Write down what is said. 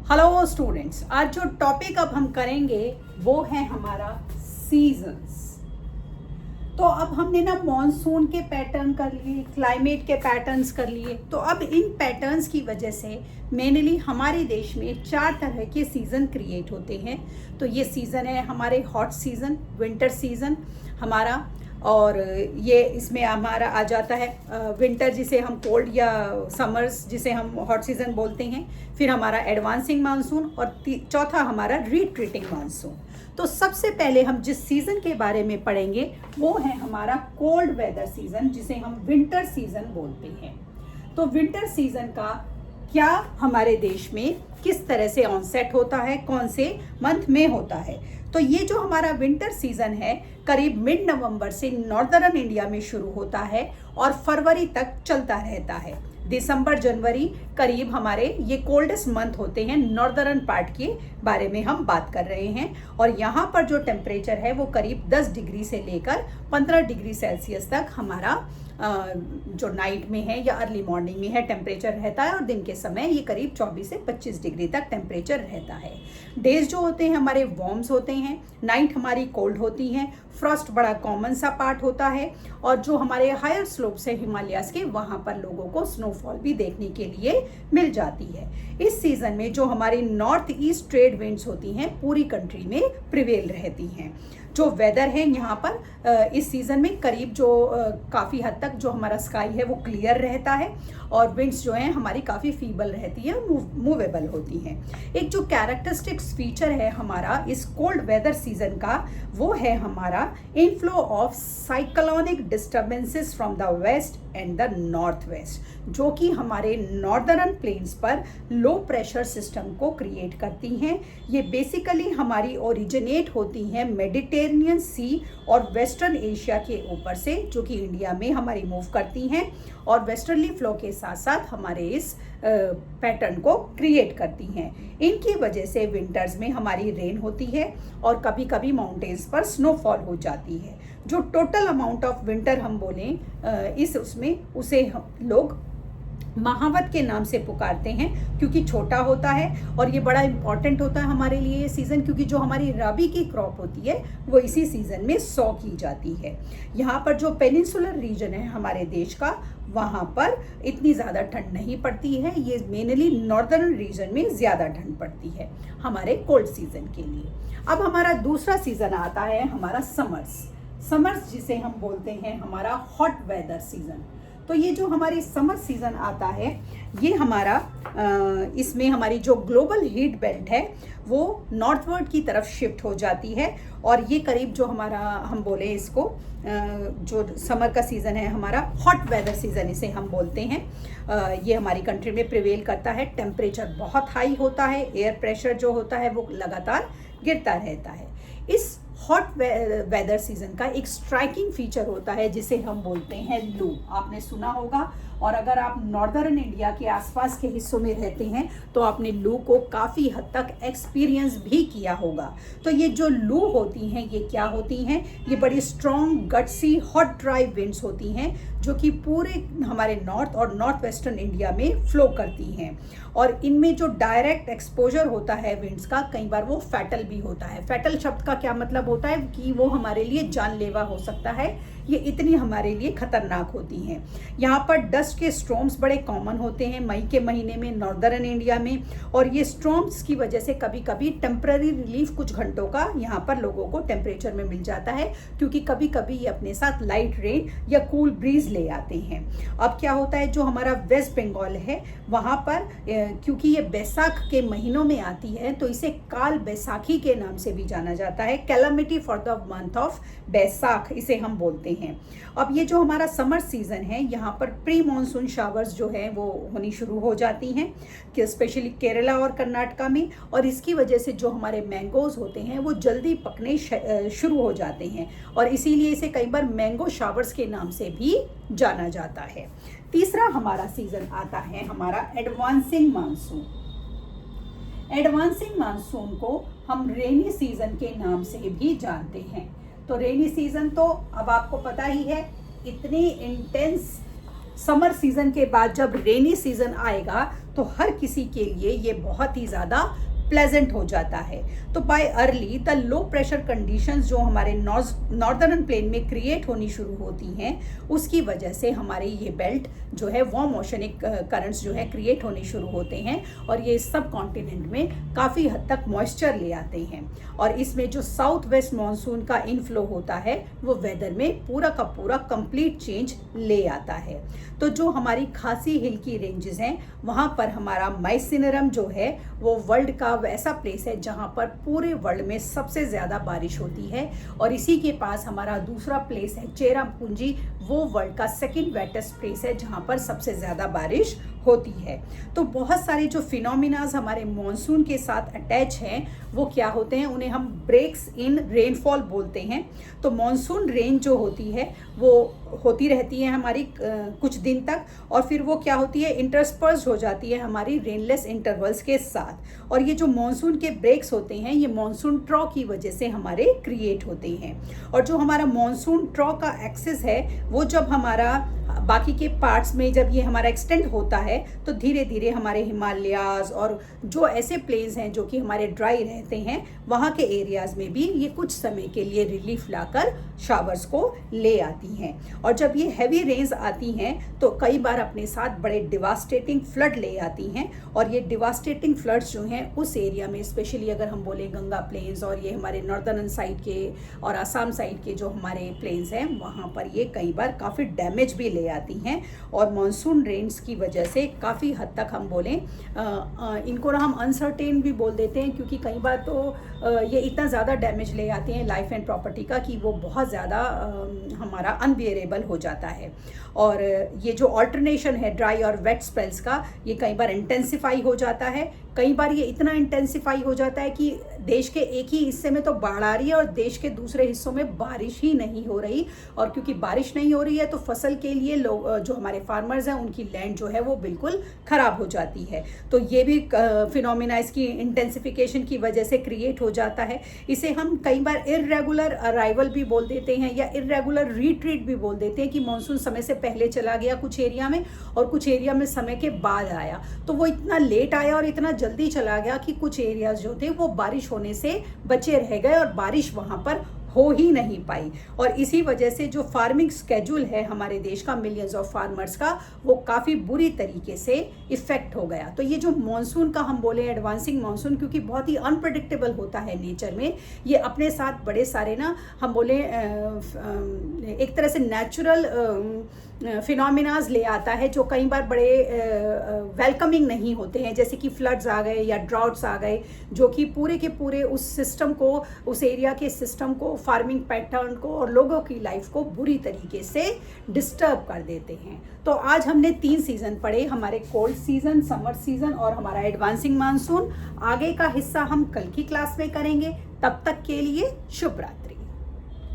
Hello students, आज जो topic अब हम करेंगे वो है हमारा सीजन्स। तो अब हमने ना मॉनसून के पैटर्न कर लिए, क्लाइमेट के पैटर्न्स कर लिए। तो अब इन पैटर्न्स की वजह से मेनली हमारे देश में 4 तरह के सीज़न क्रिएट होते हैं। तो ये सीज़न है हमारे हॉट सीज़न, विंटर सीज़न हमारा, और ये इसमें हमारा आ जाता है विंटर जिसे हम कोल्ड या समर्स जिसे हम हॉट सीज़न बोलते हैं। फिर हमारा एडवांसिंग मानसून और चौथा हमारा रिट्रीटिंग मानसून। तो सबसे पहले हम जिस सीज़न के बारे में पढ़ेंगे वो है हमारा कोल्ड वेदर सीज़न, जिसे हम विंटर सीज़न बोलते हैं। तो विंटर सीज़न का क्या हमारे देश में किस तरह से ऑनसेट होता है, कौन से मंथ में होता है। तो ये जो हमारा विंटर सीज़न है करीब मिड नवंबर से नॉर्दर्न इंडिया में शुरू होता है और फरवरी तक चलता रहता है। दिसंबर जनवरी करीब हमारे ये कोल्डेस्ट मंथ होते हैं। नॉर्दर्न पार्ट के बारे में हम बात कर रहे हैं, और यहाँ पर जो टेम्परेचर है वो करीब 10 डिग्री से लेकर 15 डिग्री सेल्सियस तक हमारा जो नाइट में है या अर्ली मॉर्निंग में है टेम्परेचर रहता है, और दिन के समय ये करीब 24 से 25 डिग्री तक टेम्परेचर रहता है। डेज जो होते हैं हमारे वार्म्स होते हैं, नाइट हमारी कोल्ड होती हैं, फ्रॉस्ट बड़ा कॉमन सा पार्ट होता है, और जो हमारे हायर स्लोप्स है हिमालयाज के वहाँ पर लोगों को स्नोफॉल भी देखने के लिए मिल जाती है। इस सीज़न में जो हमारी नॉर्थ ईस्ट ट्रेड विंड्स होती हैं पूरी कंट्री में प्रिवेल रहती हैं। जो वेदर है यहाँ पर इस सीज़न में करीब जो काफ़ी हद तक जो हमारा स्काई है वो क्लियर रहता है, और विंड्स जो हैं हमारी काफ़ी फीबल रहती है, मूवेबल होती हैं। एक जो कैरेक्टरिस्टिक्स फीचर है हमारा इस कोल्ड वेदर सीज़न का वो है हमारा inflow of cyclonic disturbances from the west and the north west, जो कि हमारे नॉर्दर्न प्लेन्स पर लो प्रेशर सिस्टम को क्रिएट करती हैं। ये बेसिकली हमारी ओरिजिनेट होती हैं मेडिटेरेनियन सी और वेस्टर्न एशिया के ऊपर से, जो कि इंडिया में हमारी मूव करती हैं, और वेस्टर्नली फ्लो के साथ साथ हमारे इस पैटर्न को क्रिएट करती हैं। इनकी वजह से विंटर्स में हमारी रेन होती है और कभी कभी माउंटेन्स पर स्नोफॉल हो जाती है। जो टोटल अमाउंट ऑफ विंटर हम बोलें उसमें उसे हम लोग महावत के नाम से पुकारते हैं, क्योंकि छोटा होता है और ये बड़ा इम्पॉर्टेंट होता है हमारे लिए ये सीज़न, क्योंकि जो हमारी रबी की क्रॉप होती है वो इसी सीज़न में सॉ की जाती है। यहाँ पर जो पेनिनसुलर रीजन है हमारे देश का, वहाँ पर इतनी ज़्यादा ठंड नहीं पड़ती है। ये मेनली नॉर्दर्न रीजन में ज़्यादा ठंड पड़ती है हमारे कोल्ड सीज़न के लिए। अब हमारा दूसरा सीज़न आता है हमारा समर्स जिसे हम बोलते हैं हमारा हॉट वेदर सीज़न। तो ये जो हमारी समर सीज़न आता है ये हमारा इसमें हमारी जो ग्लोबल हीट बेल्ट है वो नॉर्थवर्ड की तरफ शिफ्ट हो जाती है, और ये करीब जो हमारा हम बोले इसको जो समर का सीज़न है हमारा हॉट वेदर सीज़न इसे हम बोलते हैं, ये हमारी कंट्री में प्रिवेल करता है। टेम्परेचर बहुत हाई होता है, एयर प्रेशर जो होता है वो लगातार गिरता रहता है। इस हॉट वेदर सीज़न का एक स्ट्राइकिंग फीचर होता है जिसे हम बोलते हैं लू। आपने सुना होगा, और अगर आप नॉर्दर्न इंडिया के आसपास के हिस्सों में रहते हैं तो आपने लू को काफ़ी हद तक एक्सपीरियंस भी किया होगा। तो ये जो लू होती हैं ये क्या होती हैं, ये बड़ी strong gutsy hot dry winds होती हैं जो कि पूरे हमारे नॉर्थ और नॉर्थ वेस्टर्न इंडिया में फ्लो करती हैं, और इनमें जो डायरेक्ट एक्सपोजर होता है विंड्स का कई बार वो फैटल भी होता है। फैटल शब्द का क्या मतलब होता है कि वो हमारे लिए जानलेवा हो सकता है, ये इतनी हमारे लिए खतरनाक होती हैं। यहाँ पर डस्ट के स्टॉर्म्स बड़े कॉमन होते हैं मई के महीने में नॉर्दर्न इंडिया में, और ये स्टॉर्म्स की वजह से कभी कभी टेम्पररी रिलीफ कुछ घंटों का यहाँ पर लोगों को टेम्परेचर में मिल जाता है, क्योंकि कभी कभी ये अपने साथ लाइट रेन या कूल ब्रीज ले आते हैं। अब क्या होता है, जो हमारा वेस्ट बंगाल है वहाँ पर क्योंकि ये बैसाख के महीनों में आती है तो इसे काल बैसाखी के नाम से भी जाना जाता है। Calamity for the month of Baisakh इसे हम बोलते हैं। अब ये जो हमारा समर सीज़न है यहाँ पर प्री मॉनसून शावर्स जो है वो होनी शुरू हो जाती हैं, कि स्पेशली केरला और कर्नाटका में, और इसकी वजह से जो हमारे मैंगोज़ होते हैं वो जल्दी पकने शुरू हो जाते हैं, और इसीलिए इसे कई बार मैंगो शावर्स के नाम से भी जाना जाता है। तीसरा हमारा सीज़न आता है हमारा एडवांसिंग मानसून। एडवांसिंग मानसून को हम रेनी सीज़न के नाम से भी जानते हैं। तो रेनी सीज़न तो अब आपको पता ही है, इतनी इंटेंस समर सीजन के बाद जब रेनी सीजन आएगा तो हर किसी के लिए ये बहुत ही ज़्यादा प्लेजेंट हो जाता है। तो bye early the low pressure conditions जो हमारे नॉर्दर्न प्लेन में क्रिएट होनी शुरू होती हैं, उसकी वजह से हमारे ये बेल्ट जो है वार्म ओशनिक करंट्स जो है क्रिएट होने शुरू होते हैं और ये सब कॉन्टिनेंट में काफ़ी हद तक मॉइस्चर ले आते हैं और इसमें जो साउथ वेस्ट मानसून का इनफ्लो होता है वो वेदर में पूरा का पूरा कंप्लीट चेंज ले आता है। तो जो हमारी खासी हिल की रेंजेस हैं वहाँ पर हमारा माइसिनरम जो है वो वर्ल्ड का ऐसा प्लेस है जहाँ पर पूरे वर्ल्ड में सबसे ज़्यादा बारिश होती है और इसी के पास हमारा दूसरा प्लेस है चेरापूंजी, वो वर्ल्ड का सेकंड वेटेस्ट प्लेस है जहाँ पर सबसे ज़्यादा बारिश होती है। तो बहुत सारे जो फिनोमिनाज हमारे मॉनसून के साथ अटैच हैं वो क्या होते हैं, उन्हें हम ब्रेक्स इन रेनफॉल बोलते हैं। तो मॉनसून रेन जो होती है वो होती रहती है हमारी कुछ दिन तक और फिर वो क्या होती है इंटरस्पर्स हो जाती है हमारी रेनलेस इंटरवल्स के साथ। और ये जो मॉनसून के ब्रेक्स होते हैं ये मॉनसून ट्रॉ की वजह से हमारे क्रिएट होते हैं। और जो हमारा मॉनसून ट्रॉ का एक्सिस है वो जब हमारा बाकी के पार्ट्स में जब ये हमारा एक्सटेंड होता है तो धीरे धीरे हमारे हिमालयाज और जो ऐसे प्लेन्स हैं जो कि हमारे ड्राई रहते हैं वहाँ के एरियाज़ में भी ये कुछ समय के लिए रिलीफ लाकर शावर्स को ले आती हैं। और जब ये हैवी रेन्स आती हैं तो कई बार अपने साथ बड़े डिवास्टेटिंग फ्लड ले आती हैं और ये डिवास्टेटिंग फ्लड्स जो हैं उस एरिया में स्पेशली अगर हम बोले गंगा प्लेन्स और ये हमारे नॉर्दर्न साइड के और आसाम साइड के जो हमारे प्लेन्स हैं वहाँ पर ये कई बार काफ़ी डैमेज भी ले आती हैं। और मानसून रेन्स की वजह से काफ़ी हद तक हम बोलें इनको ना हम अनसर्टेन भी बोल देते हैं क्योंकि कई बार तो ये इतना ज़्यादा डैमेज ले आते हैं लाइफ एंड प्रॉपर्टी का कि वो बहुत ज़्यादा हमारा अनबियरेबल हो जाता है। और ये जो ऑल्टरनेशन है ड्राई और वेट स्पेल्स का ये कई बार इंटेंसिफाई हो जाता है, कई बार ये इतना इंटेंसिफाई हो जाता है कि देश के एक ही हिस्से में तो बाढ़ आ रही है और देश के दूसरे हिस्सों में बारिश ही नहीं हो रही। और क्योंकि बारिश नहीं हो रही है तो फसल के लिए लोग जो हमारे फार्मर्स हैं उनकी लैंड जो है वो बिल्कुल ख़राब हो जाती है। तो ये भी फिनोमिना इसकी इंटेंसिफिकेशन की वजह से क्रिएट हो जाता है। इसे हम कई बार इर्रेगुलर अराइवल भी बोल देते हैं या इर्रेगुलर रिट्रीट भी बोल देते हैं कि मानसून समय से पहले चला गया कुछ एरिया में और कुछ एरिया में समय के बाद आया। तो वो इतना लेट आया और इतना जल्दी चला गया कि कुछ एरियाज जो थे वो बारिश होने से बचे रह गए और बारिश वहाँ पर हो ही नहीं पाई। और इसी वजह से जो फार्मिंग स्केड्यूल है हमारे देश का मिलियंस ऑफ फार्मर्स का वो काफ़ी बुरी तरीके से इफ़ेक्ट हो गया। तो ये जो मॉनसून का हम बोले एडवांसिंग मॉनसून क्योंकि बहुत ही अनप्रडिक्टेबल होता है नेचर में, ये अपने साथ बड़े सारे ना हम बोले एक तरह से नेचुरल फिनोमिनाज ले आता है जो कई बार बड़े वेलकमिंग नहीं होते हैं, जैसे कि फ्लड्स आ गए या ड्राउट्स आ गए जो कि पूरे के पूरे उस सिस्टम को, उस एरिया के सिस्टम को, फार्मिंग पैटर्न को और लोगों की लाइफ को बुरी तरीके से डिस्टर्ब कर देते हैं। तो आज हमने 3 सीज़न पढ़े, हमारे कोल्ड सीज़न, समर सीज़न और हमारा एडवांसिंग मानसून। आगे का हिस्सा हम कल की क्लास में करेंगे। तब तक के लिए शुभ रात्रि।